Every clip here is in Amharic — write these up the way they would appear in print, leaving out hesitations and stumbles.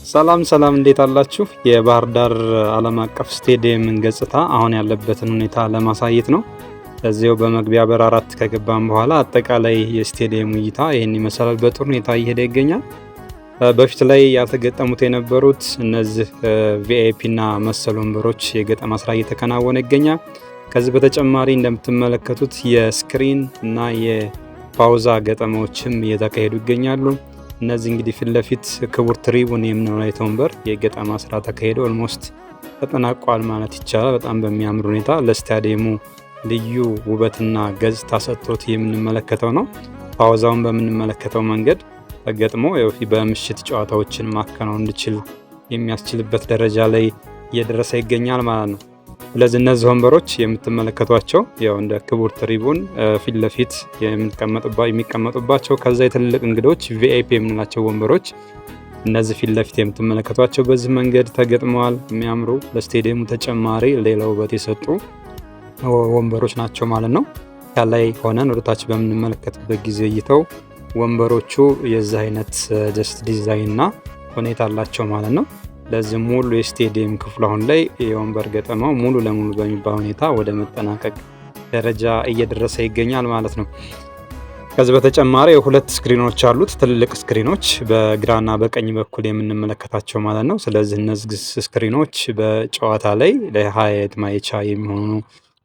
ሰላም ሰላም እንዴት አላችሁ? የባህር ዳር ዓለም አቀፍ ስቴዲየምን ገጽታ አሁን ያለበትን ሁኔታ ለማሳየት ነው። ለዚያው በመግቢያ በር 4 ከገባን በኋላ አጠቃላይ የስቴዲየሙ እይታ ይህን ይመስላል። በጥሩ ሁኔታ እየሄደ ይገኛል። በፊት ላይ ያልተገጠሙት የነበሩት እነዚህ ቪአይፒ እና መሰል ወንበሮች የገጠማ ስራ እየተከናወነ ይገኛል። ከዚህ በተጨማሪ እንደምትመለከቱት የስክሪን እና የፓውዛ ገጠማዎችም እየተካሄዱ ይገኛሉ። እነዚህ እንግዲህ ፊት ለፊት ክቡር ትሪቡን የምንለው ወንበር የገጠማ ስራ ተካሄዶ ኦልሞስት ተጠናቋል ማለት ይቻላል። በጣም በሚያምር ሁኔታ ለስታዲየሙ ልዩ ውበትና ገጽታ ሰጥቶት የምንመለከተው ነው። ፓውዛውን በምንመለከተው መንገድ ተገጥሞ በምሽት ጨዋታዎችን ማከናወን እንዲችል የሚያስችልበት ደረጃ ላይ እየደረሰ ይገኛል ማለት ነው። ስለዚህ እነዚህ ወንበሮች የምትመለከቷቸው ያው እንደ ክቡር ትሪቡን ፊት ለፊት የሚቀመጡባቸው ከዛ የትልልቅ እንግዶች ቪአይፒ የምንላቸው ወንበሮች እነዚህ ፊት ለፊት የምትመለከቷቸው በዚህ መንገድ ተገጥመዋል። የሚያምሩ ለስቴዲየሙ ተጨማሪ ሌላ ውበት የሰጡ ወንበሮች ናቸው ማለት ነው። ከላይ ሆነን ወደታች በምንመለከትበት ጊዜ እይተው ወንበሮቹ የዚህ አይነት ጀስት ዲዛይን እና ሁኔታ አላቸው ማለት ነው። ለዚህ ሙሉ የስቴዲየም ክፍል አሁን ላይ የወንበር ገጠማው ሙሉ ለሙሉ በሚባል ሁኔታ ወደ መጠናቀቅ ደረጃ እየደረሰ ይገኛል ማለት ነው። ከዚህ በተጨማሪ ሁለት ስክሪኖች አሉት፣ ትልልቅ ስክሪኖች በግራና በቀኝ በኩል የምንመለከታቸው ማለት ነው። ስለዚህ እነዚህ ስክሪኖች በጨዋታ ላይ ለሀያት ማየቻ የሚሆኑ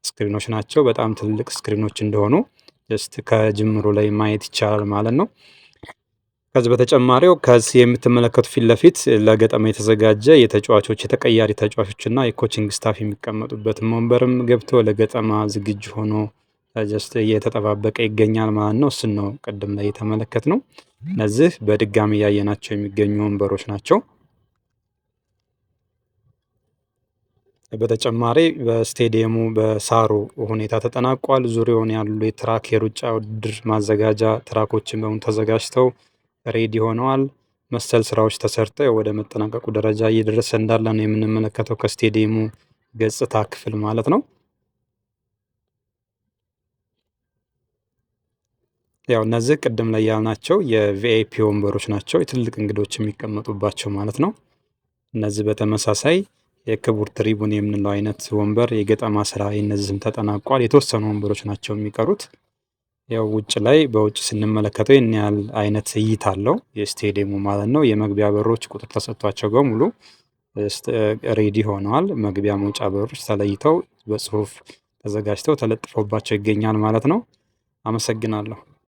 ስክሪኖች ናቸው። በጣም ትልልቅ ስክሪኖች እንደሆኑ ጀስት ከጅምሩ ላይ ማየት ይቻላል ማለት ነው። ከዚህ በተጨማሪው ከዚህ የምትመለከቱ ፊት ለፊት ለገጠማ የተዘጋጀ የተጫዋቾች የተቀያሪ ተጫዋቾችና የኮቺንግ ስታፍ የሚቀመጡበት ወንበርም ገብቶ ለገጠማ ዝግጁ ሆኖ ጀስት እየተጠባበቀ ይገኛል ማለት ነው። እሱን ነው ቅድም ላይ የተመለከት ነው። እነዚህ በድጋሚ ያየናቸው የሚገኙ ወንበሮች ናቸው። በተጨማሪ በስቴዲየሙ በሳሩ ሁኔታ ተጠናቋል። ዙሪያውን ያሉ የትራክ የሩጫ ውድድር ማዘጋጃ ትራኮችን በሙሉ ተዘጋጅተው ሬዲ ሆነዋል። መሰል ስራዎች ተሰርተው ወደ መጠናቀቁ ደረጃ እየደረሰ እንዳለ ነው የምንመለከተው ከስቴዲየሙ ገጽታ ክፍል ማለት ነው። ያው እነዚህ ቅድም ላይ ያልናቸው የቪአይፒ ወንበሮች ናቸው፣ የትልቅ እንግዶች የሚቀመጡባቸው ማለት ነው። እነዚህ በተመሳሳይ የክቡር ትሪቡን የምንለው አይነት ወንበር የገጠማ ስራ እነዚህም ተጠናቋል። የተወሰኑ ወንበሮች ናቸው የሚቀሩት። ያው ውጭ ላይ በውጭ ስንመለከተው ይህን ያህል አይነት እይታ አለው የስቴዲየሙ ማለት ነው። የመግቢያ በሮች ቁጥር ተሰጥቷቸው በሙሉ ሬዲ ሆነዋል። መግቢያ መውጫ በሮች ተለይተው በጽሁፍ ተዘጋጅተው ተለጥፎባቸው ይገኛል ማለት ነው። አመሰግናለሁ።